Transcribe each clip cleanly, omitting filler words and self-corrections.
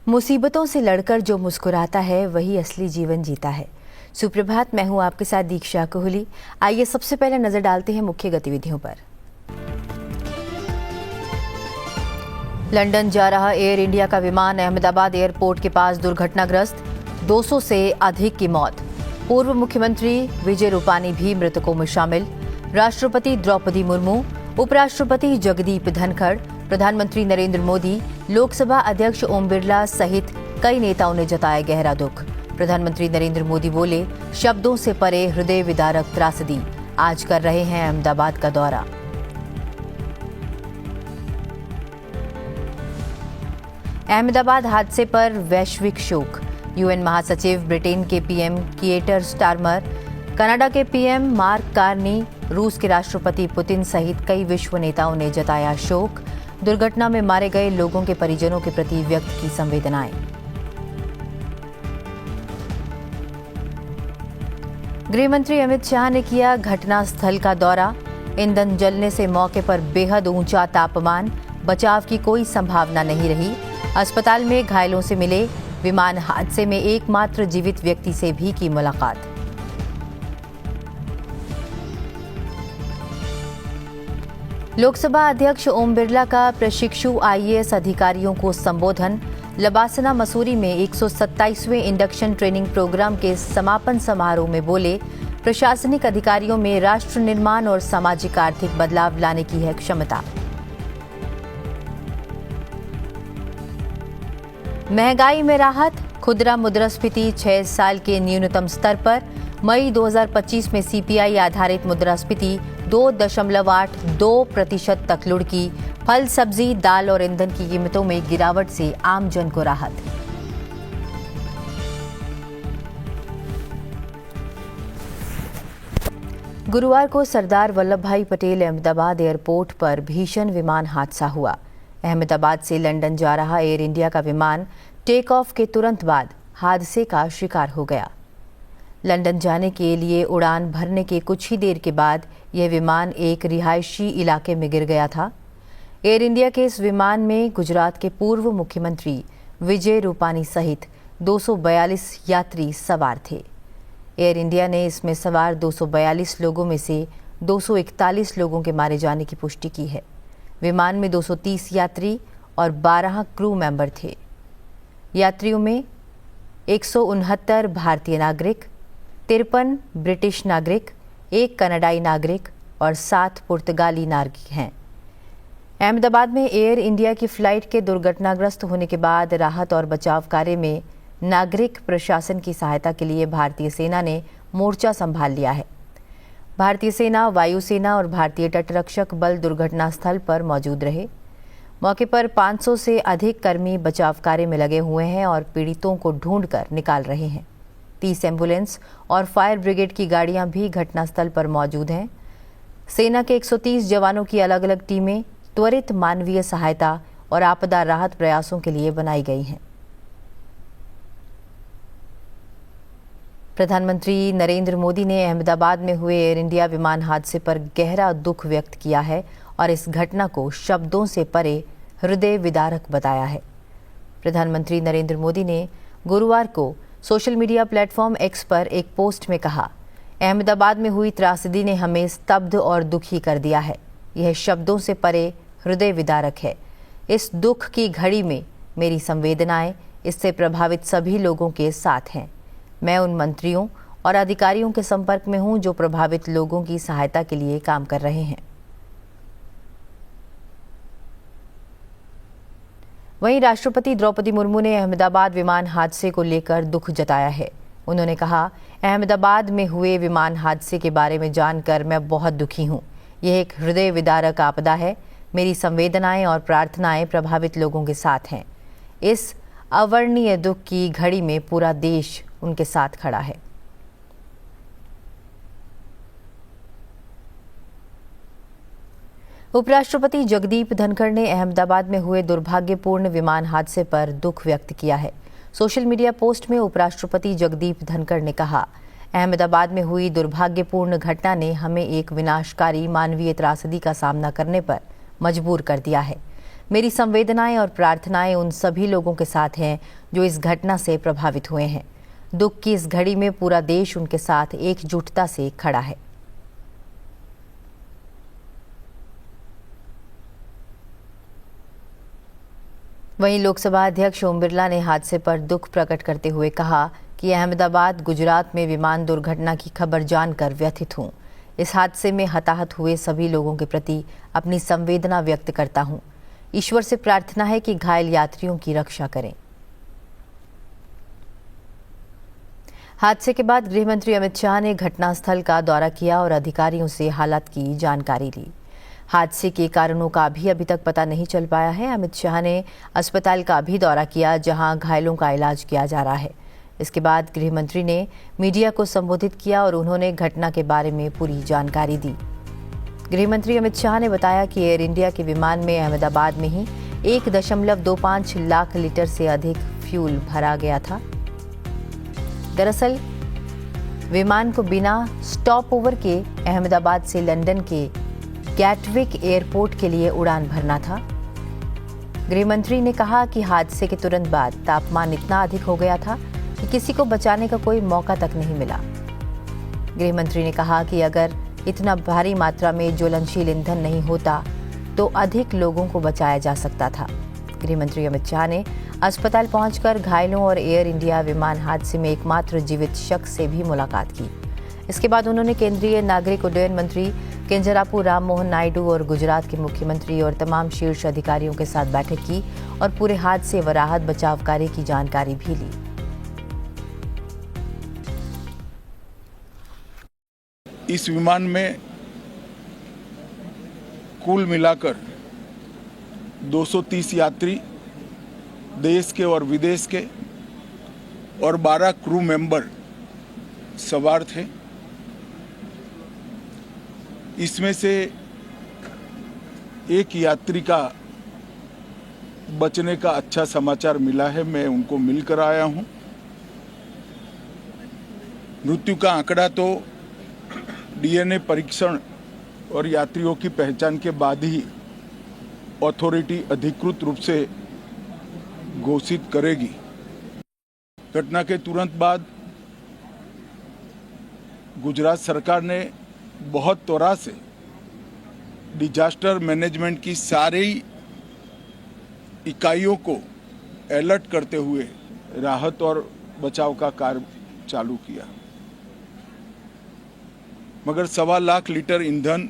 मुसीबतों से लड़कर जो मुस्कुराता है वही असली जीवन जीता है। सुप्रभात, मैं हूं आपके साथ दीक्षा कोहली। आइए सबसे पहले नजर डालते हैं मुख्य गतिविधियों पर। लंदन जा रहा एयर इंडिया का विमान अहमदाबाद एयरपोर्ट के पास दुर्घटनाग्रस्त, 200 से अधिक की मौत। पूर्व मुख्यमंत्री विजय रूपानी भी मृतकों में शामिल। राष्ट्रपति द्रौपदी मुर्मू, उपराष्ट्रपति जगदीप धनखड़, प्रधानमंत्री नरेंद्र मोदी, लोकसभा अध्यक्ष ओम बिरला सहित कई नेताओं ने जताया गहरा दुख। प्रधानमंत्री नरेंद्र मोदी बोले, शब्दों से परे हृदय विदारक त्रासदी। आज कर रहे हैं अहमदाबाद का दौरा। अहमदाबाद हादसे पर वैश्विक शोक। यूएन महासचिव, ब्रिटेन के पीएम किएटर स्टारमर, कनाडा के पीएम मार्क कार्नी, रूस के राष्ट्रपति पुतिन सहित कई विश्व नेताओं ने जताया शोक। दुर्घटना में मारे गए लोगों के परिजनों के प्रति व्यक्त की संवेदनाएं। गृह मंत्री अमित शाह ने किया घटनास्थल का दौरा। ईंधन जलने से मौके पर बेहद ऊंचा तापमान, बचाव की कोई संभावना नहीं रही। अस्पताल में घायलों से मिले। विमान हादसे में एकमात्र जीवित व्यक्ति से भी की मुलाकात। लोकसभा अध्यक्ष ओम बिरला का प्रशिक्षु आईएएस अधिकारियों को संबोधन। लबासना मसूरी में 127वें इंडक्शन ट्रेनिंग प्रोग्राम के समापन समारोह में बोले, प्रशासनिक अधिकारियों में राष्ट्र निर्माण और सामाजिक आर्थिक बदलाव लाने की है क्षमता। महंगाई में राहत। खुदरा मुद्रास्फीति 6 साल के न्यूनतम स्तर पर। मई 2025 में सीपीआई आधारित मुद्रास्फीति 2.82% तक लुढ़की। फल, सब्जी, दाल और ईंधन की कीमतों में गिरावट से आम जन को राहत। गुरुवार को सरदार वल्लभ भाई पटेल अहमदाबाद एयरपोर्ट पर भीषण विमान हादसा हुआ। अहमदाबाद से लंदन जा रहा एयर इंडिया का विमान टेक ऑफ के तुरंत बाद हादसे का शिकार हो गया। लंदन जाने के लिए उड़ान भरने के कुछ ही देर के बाद यह विमान एक रिहायशी इलाके में गिर गया था। एयर इंडिया के इस विमान में गुजरात के पूर्व मुख्यमंत्री विजय रूपानी सहित 242 यात्री सवार थे। एयर इंडिया ने इसमें सवार 242 लोगों में से 241 लोगों के मारे जाने की पुष्टि की है। विमान में 230 यात्री और 12 क्रू मेंबर थे। यात्रियों में 169 भारतीय नागरिक, 53 ब्रिटिश नागरिक, 1 कनाडाई नागरिक और 7 पुर्तगाली नागरिक हैं। अहमदाबाद में एयर इंडिया की फ्लाइट के दुर्घटनाग्रस्त होने के बाद राहत और बचाव कार्य में नागरिक प्रशासन की सहायता के लिए भारतीय सेना ने मोर्चा संभाल लिया है। भारतीय सेना, वायुसेना और भारतीय तटरक्षक बल दुर्घटना स्थल पर मौजूद रहे। मौके पर 500 से अधिक कर्मी बचाव कार्य में लगे हुए हैं और पीड़ितों को ढूंढकर निकाल रहे हैं। 30 एम्बुलेंस और फायर ब्रिगेड की गाड़ियां भी घटनास्थल पर मौजूद हैं। सेना के 130 जवानों की अलग अलग टीमें त्वरित मानवीय सहायता और आपदा राहत प्रयासों के लिए बनाई गई हैं। प्रधानमंत्री नरेंद्र मोदी ने अहमदाबाद में हुए एयर इंडिया विमान हादसे पर गहरा दुख व्यक्त किया है और इस घटना को शब्दों से परे हृदय विदारक बताया है। प्रधानमंत्री नरेंद्र मोदी ने गुरुवार को सोशल मीडिया प्लेटफॉर्म एक्स पर एक पोस्ट में कहा, अहमदाबाद में हुई त्रासदी ने हमें स्तब्ध और दुखी कर दिया है। यह शब्दों से परे हृदय विदारक है। इस दुख की घड़ी में मेरी संवेदनाएं इससे प्रभावित सभी लोगों के साथ हैं। मैं उन मंत्रियों और अधिकारियों के संपर्क में हूं जो प्रभावित लोगों की सहायता के लिए काम कर रहे हैं। वहीं राष्ट्रपति द्रौपदी मुर्मू ने अहमदाबाद विमान हादसे को लेकर दुख जताया है। उन्होंने कहा, अहमदाबाद में हुए विमान हादसे के बारे में जानकर मैं बहुत दुखी हूं। यह एक हृदय विदारक आपदा है। मेरी संवेदनाएं और प्रार्थनाएं प्रभावित लोगों के साथ हैं। इस अवर्णनीय दुख की घड़ी में पूरा देश उनके साथ खड़ा है। उपराष्ट्रपति जगदीप धनखड़ ने अहमदाबाद में हुए दुर्भाग्यपूर्ण विमान हादसे पर दुख व्यक्त किया है। सोशल मीडिया पोस्ट में उपराष्ट्रपति जगदीप धनखड़ ने कहा, अहमदाबाद में हुई दुर्भाग्यपूर्ण घटना ने हमें एक विनाशकारी मानवीय त्रासदी का सामना करने पर मजबूर कर दिया है। मेरी संवेदनाएं और प्रार्थनाएं उन सभी लोगों के साथ हैं जो इस घटना से प्रभावित हुए हैं। दुख की इस घड़ी में पूरा देश उनके साथ एकजुटता से खड़ा है। वहीं लोकसभा अध्यक्ष ओम बिरला ने हादसे पर दुख प्रकट करते हुए कहा कि अहमदाबाद, गुजरात में विमान दुर्घटना की खबर जानकर व्यथित हूं। इस हादसे में हताहत हुए सभी लोगों के प्रति अपनी संवेदना व्यक्त करता हूं। ईश्वर से प्रार्थना है कि घायल यात्रियों की रक्षा करें। हादसे के बाद गृह मंत्री अमित शाह ने घटनास्थल का दौरा किया और अधिकारियों से हालात की जानकारी ली। हादसे के कारणों का भी अभी तक पता नहीं चल पाया है। अमित शाह ने अस्पताल का भी दौरा किया जहां घायलों का इलाज किया जा रहा है। इसके बाद गृह मंत्री ने मीडिया को संबोधित किया और उन्होंने घटना के बारे में पूरी जानकारी दी। गृह मंत्री अमित शाह ने बताया कि एयर इंडिया के विमान में अहमदाबाद में ही 1.25 लाख लीटर से अधिक फ्यूल भरा गया था। दरअसल विमान को बिना स्टॉप ओवर के अहमदाबाद से लंदन के गैटविक एयरपोर्ट के लिए उड़ान भरना था। गृह मंत्री ने कहा कि हादसे के तुरंत बाद तापमान इतना अधिक हो गया था कि किसी को बचाने का कोई मौका तक नहीं मिला। गृह मंत्री ने कहा कि अगर इतना भारी मात्रा में ज्वलनशील ईंधन नहीं होता तो अधिक लोगों को बचाया जा सकता था। गृह मंत्री अमित शाह ने अस्पताल पहुंचकर घायलों और एयर इंडिया विमान हादसे में एकमात्र जीवित शख्स से भी मुलाकात की। इसके बाद उन्होंने केंद्रीय नागरिक उड्डयन मंत्री किंजरापू राममोहन नायडू और गुजरात के मुख्यमंत्री और तमाम शीर्ष अधिकारियों के साथ बैठक की और पूरे हादसे व राहत बचाव कार्य की जानकारी भी ली। इस विमान में कुल मिलाकर 230 यात्री देश के और विदेश के और 12 क्रू मेंबर सवार थे। इसमें से एक यात्री का बचने का अच्छा समाचार मिला है। मैं उनको मिलकर आया हूं। मृत्यु का आंकड़ा तो डीएनए परीक्षण और यात्रियों की पहचान के बाद ही अथॉरिटी अधिकृत रूप से घोषित करेगी। घटना के तुरंत बाद गुजरात सरकार ने बहुत त्वरा से डिजास्टर मैनेजमेंट की सारी इकाइयों को अलर्ट करते हुए राहत और बचाव का कार्य चालू किया। मगर 1.25 लाख लीटर ईंधन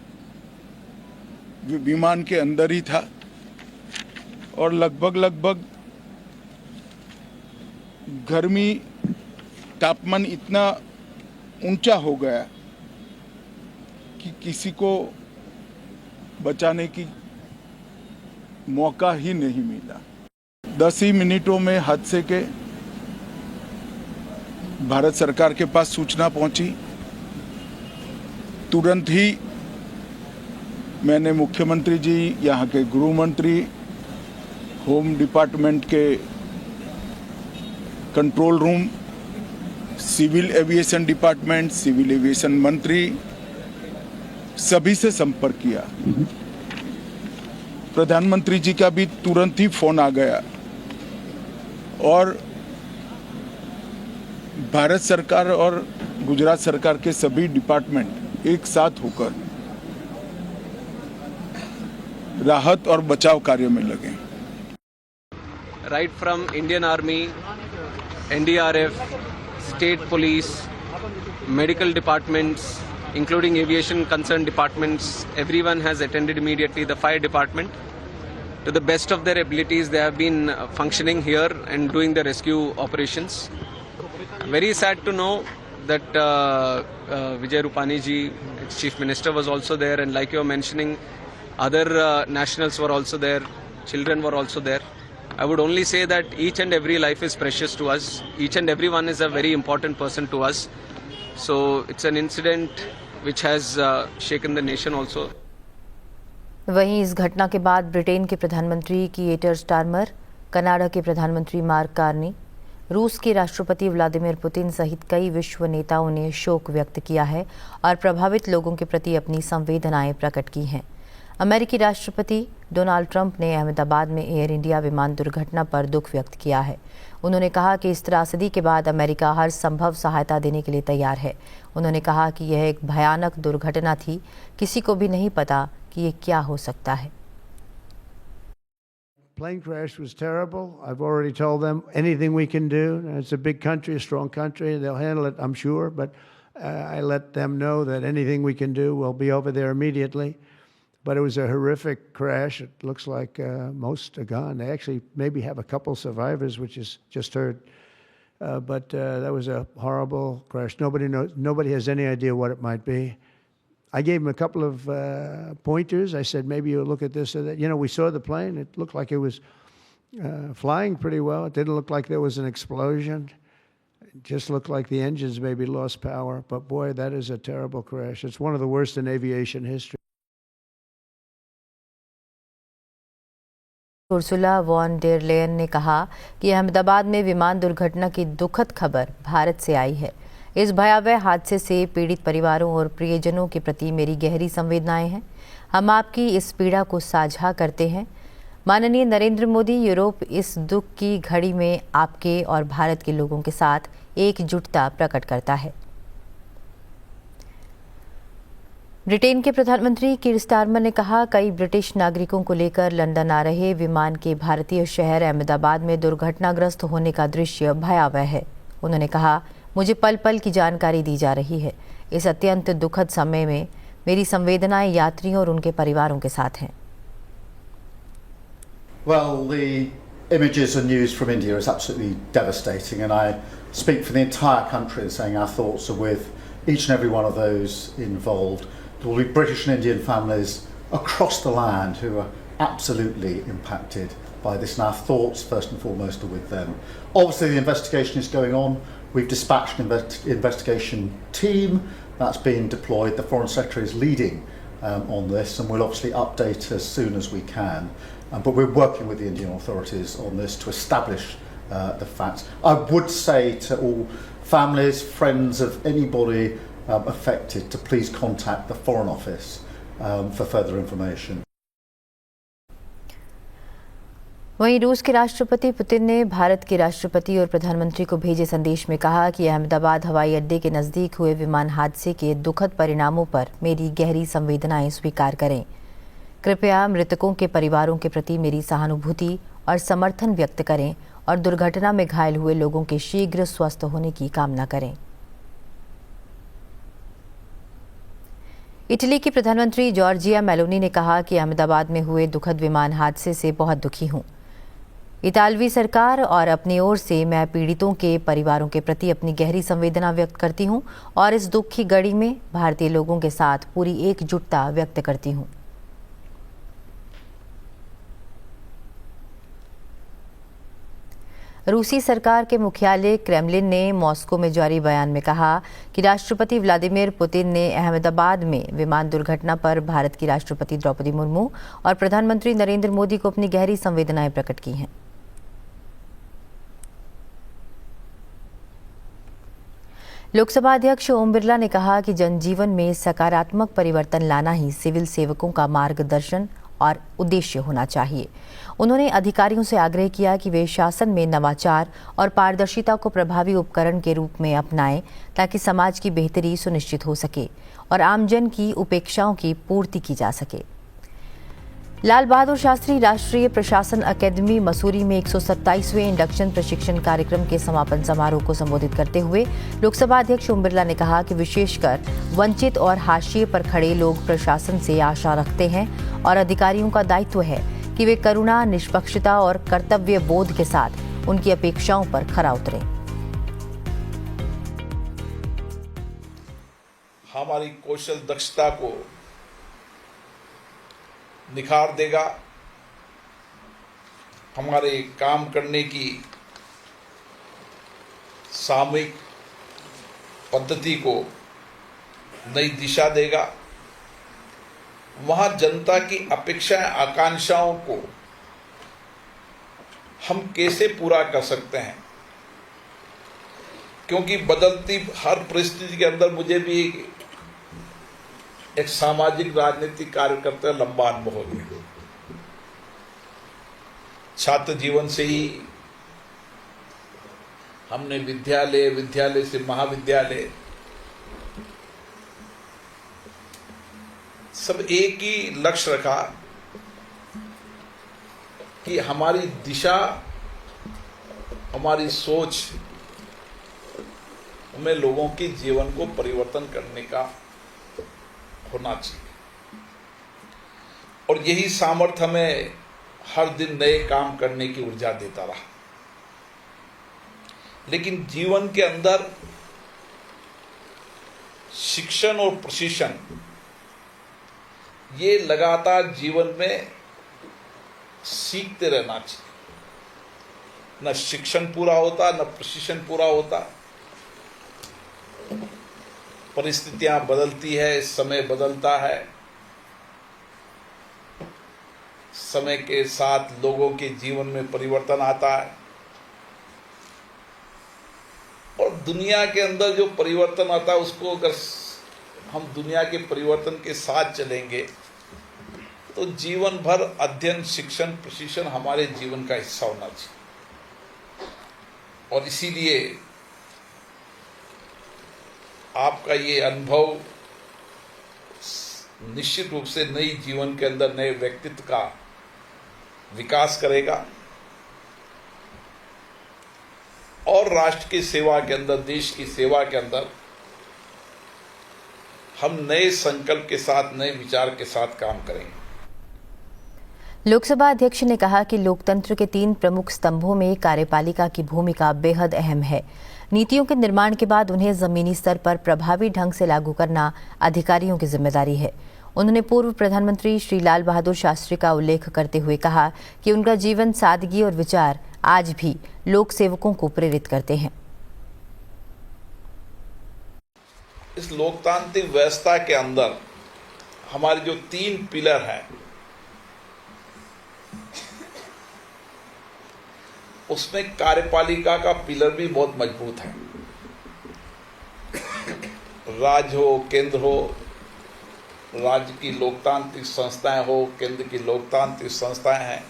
विमान के अंदर ही था और लगभग गर्मी तापमान इतना ऊंचा हो गया कि किसी को बचाने की मौका ही नहीं मिला। 10 ही मिनटों में हादसे के भारत सरकार के पास सूचना पहुंची। तुरंत ही मैंने मुख्यमंत्री जी, यहाँ के गृह मंत्री, होम डिपार्टमेंट के control room, civil aviation department, civil aviation मंत्री, सभी से संपर्क किया। प्रधानमंत्री जी का भी तुरंत ही फोन आ गया और भारत सरकार और गुजरात सरकार के सभी डिपार्टमेंट एक साथ होकर राहत और बचाव कार्य में लगे। Right from Indian Army, NDRF, state police, medical departments, including aviation concerned departments, everyone has attended immediately. The fire department, to the best of their abilities, they have been functioning here and doing the rescue operations. Very sad to know that Vijay Rupani ji, Chief Minister, was also there, and like you were mentioning, other nationals were also there, children were also there. I would only say that each and every life is precious to us. Each and everyone is a very important person to us. So it's an incident which has shaken the nation also. वहीं इस घटना के बाद Britain के प्रधानमंत्री कीयर Starmer, Canada के प्रधानमंत्री mark Carney, रूस के राष्ट्रपति व्लादिमीर पुतिन सहित कई विश्व नेताओं ने शोक व्यक्त किया है और प्रभावित लोगों के प्रति अपनी संवेदनाएं प्रकट की हैं। अमेरिकी राष्ट्रपति डोनाल्ड ट्रंप ने अहमदाबाद में एयर इंडिया विमान दुर्घटना पर दुख व्यक्त किया है। उन्होंने कहा कि इस त्रासदी के बाद अमेरिका हर संभव सहायता देने के लिए तैयार है। उन्होंने कहा कि यह एक भयानक दुर्घटना थी, किसी को भी नहीं पता कि ये क्या हो सकता है। Plane crash was terrible. I've already told them anything we can do. It's a big country, a strong country. They'll handle it, I'm sure. But I let them know that anything we can do, we'll be over there immediately. But it was a horrific crash. It looks like most are gone. They actually maybe have a couple survivors, which is just heard. But that was a horrible crash. Nobody knows. Nobody has any idea what it might be. I gave him a couple of pointers. I said, maybe you'll look at this or that. You know, we saw the plane. It looked like it was flying pretty well. It didn't look like there was an explosion. It just looked like the engines maybe lost power. But boy, that is a terrible crash. It's one of the worst in aviation history. Ursula von der Leyen ने कहा कि अहमदाबाद में विमान दुर्घटना की दुखद खबर भारत से आई है। इस भयावह हादसे से पीड़ित परिवारों और प्रियजनों के प्रति मेरी गहरी संवेदनाएं हैं। हम आपकी इस पीड़ा को साझा करते हैं। माननीय नरेंद्र मोदी, यूरोप इस दुख की घड़ी में आपके और भारत के लोगों के साथ एकजुटता प्रकट करता है। ब्रिटेन के प्रधानमंत्री कीर स्टारमर ने कहा, कई ब्रिटिश नागरिकों को लेकर लंदन आ रहे विमान के भारतीय शहर अहमदाबाद में दुर्घटनाग्रस्त होने का दृश्य भयावह है। उन्होंने कहा, मुझे पल पल की जानकारी दी जा रही है। इस अत्यंत दुखद समय में मेरी संवेदनाएं यात्रियों और उनके परिवारों के साथ हैं। Well, the images and news from India is absolutely devastating, and I speak for the entire country saying our thoughts are with each and every one of those involved. There will be British and Indian families across the land who are absolutely impacted by this, and our thoughts first and foremost are with them. Obviously the investigation is going on. We've dispatched an investigation team that's been deployed. The Foreign Secretary is leading on this, and we'll obviously update as soon as we can. But we're working with the Indian authorities on this to establish the facts. I would say to all families, friends of anybody affected to please contact the Foreign Office for further information. वहीं रूस के राष्ट्रपति Putin ने भारत के राष्ट्रपति और प्रधानमंत्री को भेजे संदेश में कहा कि अहमदाबाद हवाई अड्डे के नज़दीक हुए विमान हादसे के दुखद परिणामों पर मेरी गहरी संवेदनाएं स्वीकार करें। कृपया मृतकों के परिवारों के प्रति मेरी सहानुभूति और समर्थन व्यक्त करें और दुर्घटना में घायल हुए लोगों के शीघ्र स्वस्थ होने की कामना करें। इटली की प्रधानमंत्री जॉर्जिया मेलोनी ने कहा कि अहमदाबाद में हुए दुखद विमान हादसे से बहुत दुखी हूं। इतालवी सरकार और अपनी ओर से मैं पीड़ितों के परिवारों के प्रति अपनी गहरी संवेदना व्यक्त करती हूं और इस दुख की घड़ी में भारतीय लोगों के साथ पूरी एकजुटता व्यक्त करती हूं। रूसी सरकार के मुख्यालय क्रेमलिन ने मॉस्को में जारी बयान में कहा कि राष्ट्रपति व्लादिमीर पुतिन ने अहमदाबाद में विमान दुर्घटना पर भारत की राष्ट्रपति द्रौपदी मुर्मू और प्रधानमंत्री नरेंद्र मोदी को अपनी गहरी संवेदनाएं प्रकट की हैं। लोकसभा अध्यक्ष ओम बिरला ने कहा कि जनजीवन में सकारात्मक परिवर्तन लाना ही सिविल सेवकों का मार्गदर्शन और उद्देश्य होना चाहिए। उन्होंने अधिकारियों से आग्रह किया कि वे शासन में नवाचार और पारदर्शिता को प्रभावी उपकरण के रूप में अपनाएं ताकि समाज की बेहतरी सुनिश्चित हो सके और आमजन की उपेक्षाओं की पूर्ति की जा सके। लाल बहादुर शास्त्री राष्ट्रीय प्रशासन अकेडमी मसूरी में 127वें इंडक्शन प्रशिक्षण कार्यक्रम के समापन समारोह को संबोधित करते हुए लोकसभा अध्यक्ष ओम बिरला ने कहा कि विशेषकर वंचित और हाशिए पर खड़े लोग प्रशासन से आशा रखते हैं और अधिकारियों का दायित्व है कि वे करुणा, निष्पक्षता और कर्तव्य बोध के साथ उनकी अपेक्षाओं पर खरा उतरें। हमारी कौशल दक्षता को निखार देगा, हमारे काम करने की सामूहिक पद्धति को नई दिशा देगा। वहां जनता की अपेक्षाएं, आकांक्षाओं को हम कैसे पूरा कर सकते हैं, क्योंकि बदलती हर परिस्थिति के अंदर मुझे भी एक सामाजिक राजनीतिक कार्यकर्ता लंबा अनुभव हो गया। छात्र जीवन से ही हमने विद्यालय से महाविद्यालय सब एक ही लक्ष्य रखा कि हमारी दिशा, हमारी सोच हमें लोगों के जीवन को परिवर्तन करने का होना चाहिए, और यही सामर्थ्य हमें हर दिन नए काम करने की ऊर्जा देता रहा। लेकिन जीवन के अंदर शिक्षण और प्रशिक्षण ये लगातार जीवन में सीखते रहना चाहिए। न शिक्षण पूरा होता, न प्रशिक्षण पूरा होता। परिस्थितियां बदलती है, समय बदलता है, समय के साथ लोगों के जीवन में परिवर्तन आता है, और दुनिया के अंदर जो परिवर्तन आता है उसको अगर हम दुनिया के परिवर्तन के साथ चलेंगे तो जीवन भर अध्ययन, शिक्षण, प्रशिक्षण हमारे जीवन का हिस्सा होना चाहिए। और इसीलिए आपका ये अनुभव निश्चित रूप से नई जीवन के अंदर नए व्यक्तित्व का विकास करेगा, और राष्ट्र की सेवा के अंदर, देश की सेवा के अंदर हम नए संकल्प के साथ, नए विचार के साथ काम करेंगे। लोकसभा अध्यक्ष ने कहा कि लोकतंत्र के 3 प्रमुख स्तंभों में कार्यपालिका की भूमिका बेहद अहम है। नीतियों के निर्माण के बाद उन्हें जमीनी स्तर पर प्रभावी ढंग से लागू करना अधिकारियों की जिम्मेदारी है। उन्होंने पूर्व प्रधानमंत्री श्री लाल बहादुर शास्त्री का उल्लेख करते हुए कहा कि उनका जीवन, सादगी और विचार आज भी लोक सेवकों को प्रेरित करते हैं। इस लोकतांत्रिक व्यवस्था के अंदर हमारे जो 3 पिलर हैं, उसमें कार्यपालिका का पिलर भी बहुत मजबूत है। राज्य हो, केंद्र हो, राज्य की लोकतांत्रिक संस्थाएं हो, केंद्र की लोकतांत्रिक संस्थाएं हैं,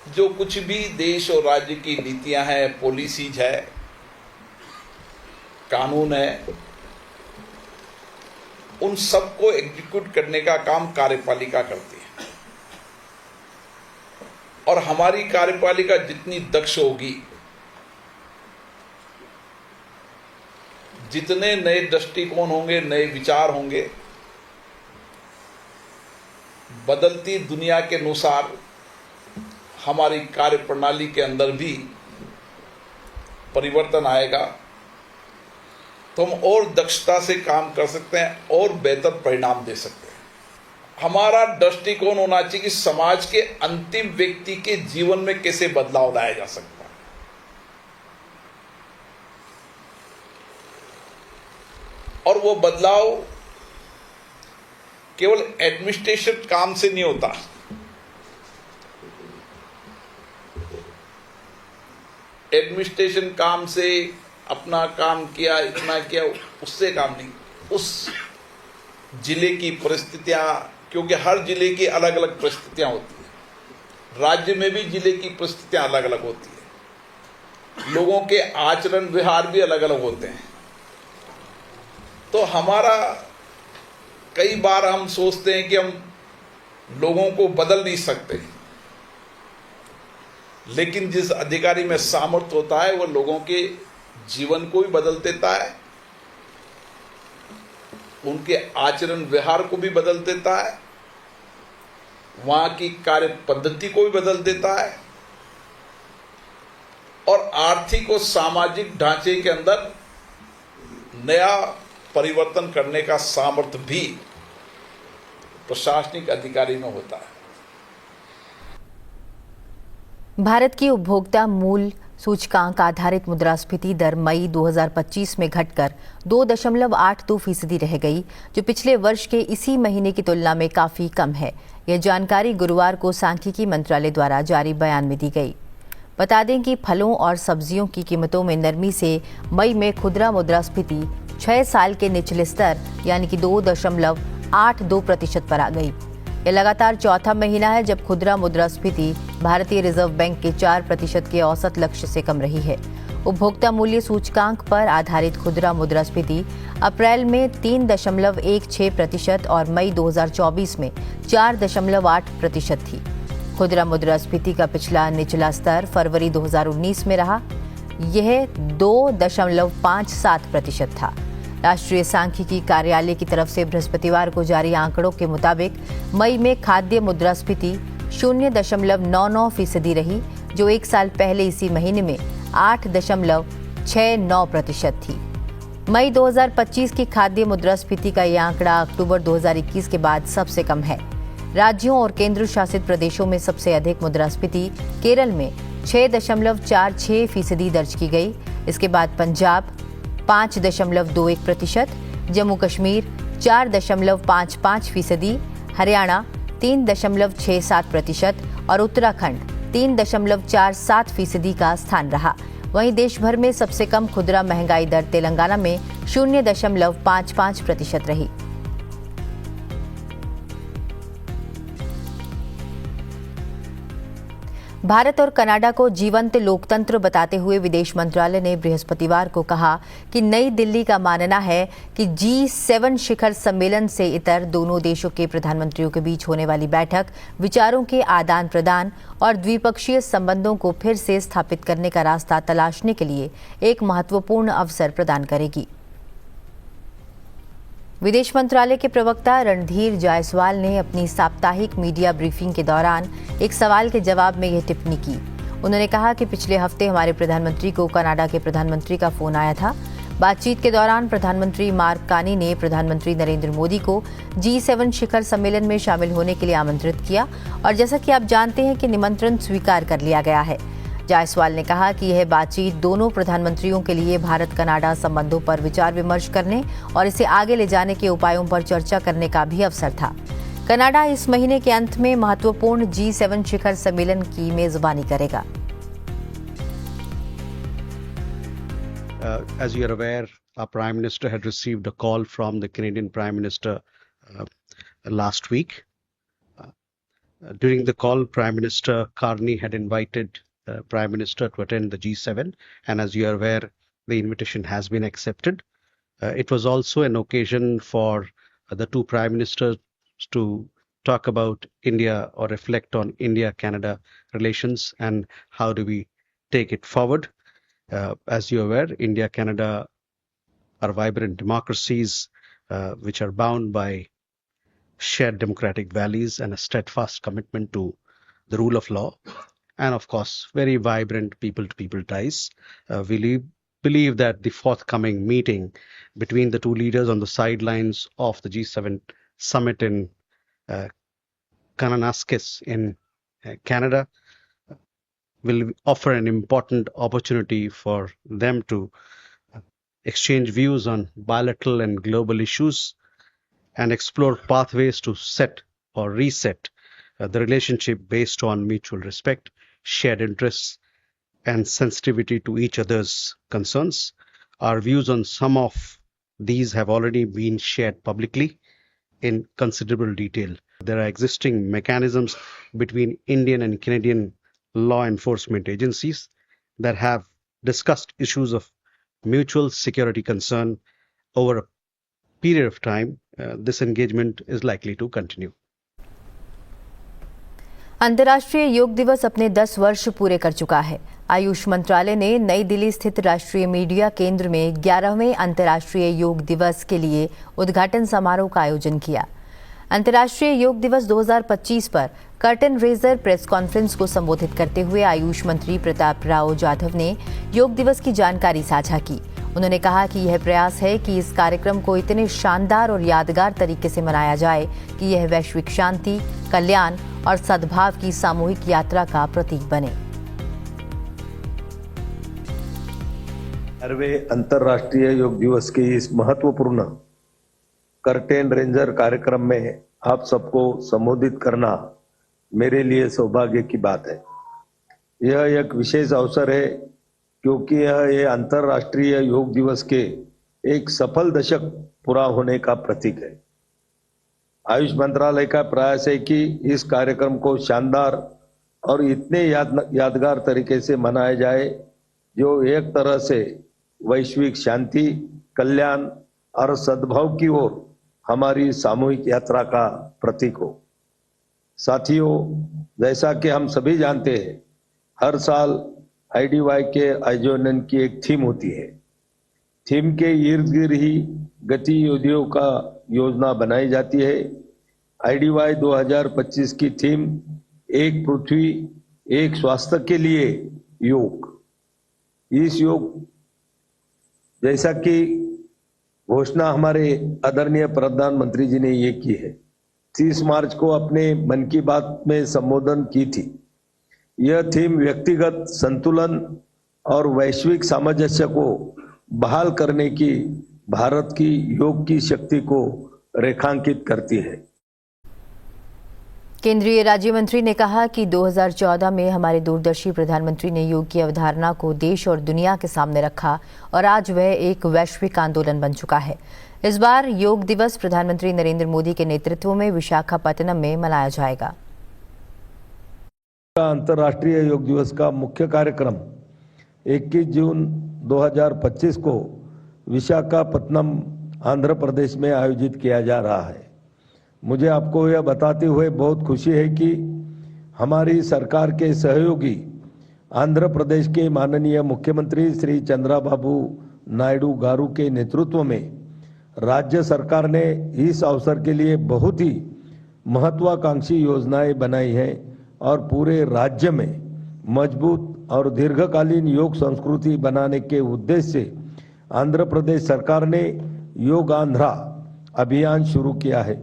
जो कुछ भी देश और राज्य की नीतियां हैं, पॉलिसीज है, कानून है, उन सबको एग्जीक्यूट करने का काम कार्यपालिका करती है। और हमारी कार्यपालिका जितनी दक्ष होगी, जितने नए दृष्टिकोण होंगे, नए विचार होंगे, बदलती दुनिया के अनुसार हमारी कार्यप्रणाली के अंदर भी परिवर्तन आएगा, तो हम और दक्षता से काम कर सकते हैं और बेहतर परिणाम दे सकते हैं। हमारा दृष्टिकोण होना चाहिए कि समाज के अंतिम व्यक्ति के जीवन में कैसे बदलाव लाया जा सकता है। और वो बदलाव केवल एडमिनिस्ट्रेशन काम से नहीं होता। एडमिनिस्ट्रेशन काम से अपना काम किया, इतना किया, उससे काम नहीं। उस जिले की परिस्थितियां, क्योंकि हर जिले की अलग अलग परिस्थितियां होती हैं, राज्य में भी जिले की परिस्थितियां अलग अलग होती है, लोगों के आचरण व्यवहार भी अलग अलग होते हैं। तो हमारा कई बार हम सोचते हैं कि हम लोगों को बदल नहीं सकते, लेकिन जिस अधिकारी में सामर्थ्य होता है वो लोगों के जीवन को भी बदल देता है, उनके आचरण व्यवहार को भी बदल देता है, वहां की कार्य पद्धति को भी बदल देता है, और आर्थिक और सामाजिक ढांचे के अंदर नया परिवर्तन करने का सामर्थ्य भी प्रशासनिक अधिकारी में होता है। भारत की उपभोक्ता मूल्य सूचकांक आधारित मुद्रास्फीति दर मई 2025 में घटकर 2.82% रह गई, जो पिछले वर्ष के इसी महीने की तुलना में काफी कम है। यह जानकारी गुरुवार को सांख्यिकी मंत्रालय द्वारा जारी बयान में दी गई। बता दें कि फलों और सब्जियों की कीमतों में नरमी से मई में खुदरा मुद्रास्फीति 6 साल के निचले स्तर यानी कि 2.82% पर आ गई। यह लगातार चौथा महीना है जब खुदरा मुद्रास्फीति भारतीय रिजर्व बैंक के 4% के औसत लक्ष्य से कम रही है। उपभोक्ता मूल्य सूचकांक पर आधारित खुदरा मुद्रास्फीति अप्रैल में 3.16% और मई 2024 में 4.8% थी। खुदरा मुद्रास्फीति का पिछला निचला स्तर फरवरी 2019 में रहा, यह 2.57% था। राष्ट्रीय सांख्यिकी कार्यालय की तरफ से बृहस्पतिवार को जारी आंकड़ों के मुताबिक मई में खाद्य मुद्रास्फीति 0.99% रही, जो एक साल पहले इसी महीने में 8.69% थी। मई 2025 की खाद्य मुद्रास्फीति का यह आंकड़ा अक्टूबर 2021 के बाद सबसे कम है। राज्यों और केंद्र शासित प्रदेशों में सबसे अधिक मुद्रास्फीति केरल में 6.46% दर्ज की गई। इसके बाद पंजाब 5.21%, जम्मू कश्मीर 4.55%, हरियाणा 3.67% और उत्तराखंड 3.47% का स्थान रहा। वहीं देश भर में सबसे कम खुदरा महंगाई दर तेलंगाना में 0.55% रही। भारत और कनाडा को जीवंत लोकतंत्र बताते हुए विदेश मंत्रालय ने बृहस्पतिवार को कहा कि नई दिल्ली का मानना है कि G7 शिखर सम्मेलन से इतर दोनों देशों के प्रधानमंत्रियों के बीच होने वाली बैठक विचारों के आदान प्रदान और द्विपक्षीय संबंधों को फिर से स्थापित करने का रास्ता तलाशने के लिए एक महत्वपूर्ण अवसर प्रदान करेगी। विदेश मंत्रालय के प्रवक्ता रणधीर जायसवाल ने अपनी साप्ताहिक मीडिया ब्रीफिंग के दौरान एक सवाल के जवाब में यह टिप्पणी की। उन्होंने कहा कि पिछले हफ्ते हमारे प्रधानमंत्री को कनाडा के प्रधानमंत्री का फोन आया था। बातचीत के दौरान प्रधानमंत्री मार्क कार्नी ने प्रधानमंत्री नरेंद्र मोदी को G7 शिखर सम्मेलन में शामिल होने के लिए आमंत्रित किया और जैसा कि आप जानते हैं कि निमंत्रण स्वीकार कर लिया गया है। जायसवाल ने कहा कि यह बातचीत दोनों प्रधानमंत्रियों के लिए भारत कनाडा संबंधों पर विचार विमर्श करने और इसे आगे ले जाने के उपायों पर चर्चा करने का भी अवसर था। कनाडा इस महीने के अंत में महत्वपूर्ण G7 शिखर सम्मेलन की मेजबानी करेगा। As you are aware, our Prime Minister had received a call from the Canadian Prime Minister last week. During the call, Prime Minister Carney had invited Prime Minister to attend the G7, and as you are aware, the invitation has been accepted. It was also an occasion for the two Prime Ministers to talk about India or reflect on India-Canada relations and how do we take it forward. As you are aware, India-Canada are vibrant democracies which are bound by shared democratic values and a steadfast commitment to the rule of law. And of course, very vibrant people-to-people ties. We believe that the forthcoming meeting between the two leaders on the sidelines of the G7 summit in Kananaskis in Canada will offer an important opportunity for them to exchange views on bilateral and global issues and explore pathways to set or reset the relationship based on mutual respect, shared interests, and sensitivity to each other's concerns. Our views on some of these have already been shared publicly in considerable detail. There are existing mechanisms between Indian and Canadian law enforcement agencies that have discussed issues of mutual security concern over a period of time. This engagement is likely to continue. अंतर्राष्ट्रीय योग दिवस अपने 10 वर्ष पूरे कर चुका है। आयुष मंत्रालय ने नई दिल्ली स्थित राष्ट्रीय मीडिया केंद्र में 11वें अंतर्राष्ट्रीय योग दिवस के लिए उद्घाटन समारोह का आयोजन किया। अंतर्राष्ट्रीय योग दिवस 2025 पर कर्टन रेजर प्रेस कॉन्फ्रेंस को संबोधित करते हुए आयुष मंत्री प्रताप राव जाधव ने योग दिवस की जानकारी साझा की। उन्होंने कहा कि यह प्रयास है कि इस कार्यक्रम को इतने शानदार और यादगार तरीके से मनाया जाए कि यह वैश्विक शांति, कल्याण और सद्भाव की सामूहिक यात्रा का प्रतीक बने। 11वें अंतर्राष्ट्रीय योग दिवस के इस महत्वपूर्ण कर्टेन रेंजर कार्यक्रम में आप सबको संबोधित करना मेरे लिए सौभाग्य की बात है। यह एक विशेष अवसर है क्योंकि यह अंतर्राष्ट्रीय योग दिवस के एक सफल दशक पूरा होने का प्रतीक है। आयुष मंत्रालय का प्रयास है कि इस कार्यक्रम को शानदार और इतने यादगार तरीके से मनाया जाए जो एक तरह से वैश्विक शांति, कल्याण और सद्भाव की ओर हमारी सामूहिक यात्रा का प्रतीक हो। साथियों, जैसा कि हम सभी जानते हैं, हर साल IDY के आयोजन की एक थीम होती है। थीम के इर्द गिर्द ही गतिविधियों का योजना बनाई जाती है। IDY 2025 की थीम एक पृथ्वी एक स्वास्थ्य के लिए योग। इस योग जैसा कि घोषणा हमारे आदरणीय प्रधानमंत्री जी ने ये की है, 30 मार्च को अपने मन की बात में संबोधन की थी। यह थीम व्यक्तिगत संतुलन और वैश्विक सामंजस्य को बहाल करने की भारत की योग की शक्ति को रेखांकित करती है। केंद्रीय राज्य मंत्री ने कहा कि 2014 में हमारे दूरदर्शी प्रधानमंत्री ने योग की अवधारणा को देश और दुनिया के सामने रखा और आज वह एक वैश्विक आंदोलन बन चुका है। इस बार योग दिवस प्रधानमंत्री नरेंद्र मोदी के नेतृत्व में विशाखापत्तनम में मनाया जाएगा। अंतर्राष्ट्रीय योग दिवस का मुख्य कार्यक्रम 21 जून 2025 को विशाखापत्तनम, आंध्र प्रदेश में आयोजित किया जा रहा है। मुझे आपको यह बताते हुए बहुत खुशी है कि हमारी सरकार के सहयोगी आंध्र प्रदेश के माननीय मुख्यमंत्री श्री चंद्रबाबू नायडू गारू के नेतृत्व में राज्य सरकार ने इस अवसर के लिए बहुत ही महत्वाकांक्षी योजनाएं बनाई हैं और पूरे राज्य में मजबूत और दीर्घकालीन योग संस्कृति बनाने के उद्देश्य से आंध्र प्रदेश सरकार ने योग आंध्रा अभियान शुरू किया है,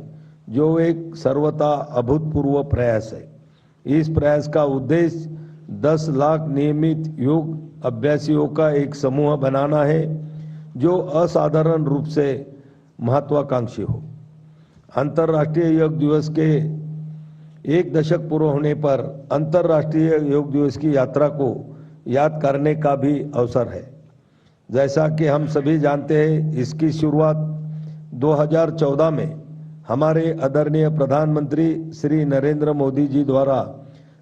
जो एक सर्वथा अभूतपूर्व प्रयास है। इस प्रयास का उद्देश्य 10 लाख नियमित योग अभ्यासियों का एक समूह बनाना है जो असाधारण रूप से महत्वाकांक्षी हो। अंतर्राष्ट्रीय योग दिवस के एक दशक पूरा होने पर अंतर्राष्ट्रीय योग दिवस की यात्रा को याद करने का भी अवसर है। जैसा कि हम सभी जानते हैं, इसकी शुरुआत 2014 में हमारे आदरणीय प्रधानमंत्री श्री नरेंद्र मोदी जी द्वारा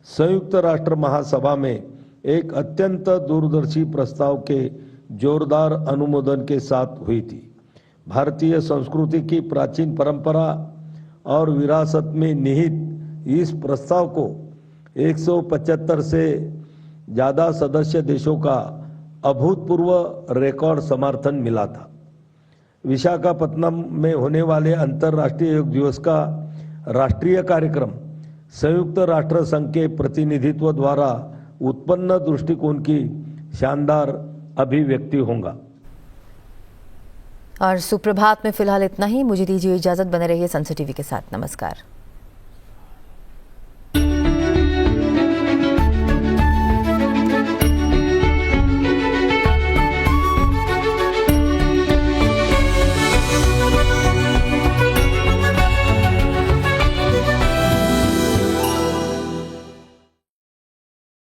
संयुक्त राष्ट्र महासभा में एक अत्यंत दूरदर्शी प्रस्ताव के जोरदार अनुमोदन के साथ हुई थी। भारतीय संस्कृति की प्राचीन परंपरा और विरासत में निहित इस प्रस्ताव को 175 से ज्यादा सदस्य देशों का अभूतपूर्व रिकॉर्ड समर्थन मिला था। विशाखापत्तनम में होने वाले अंतर्राष्ट्रीय योग दिवस का राष्ट्रीय कार्यक्रम संयुक्त राष्ट्र संघ के प्रतिनिधित्व द्वारा उत्पन्न दृष्टिकोण की शानदार अभिव्यक्ति होगा। और सुप्रभात में फिलहाल इतना ही। मुझे दीजिए इजाजत, बने रहिए सन टीवी के साथ। नमस्कार।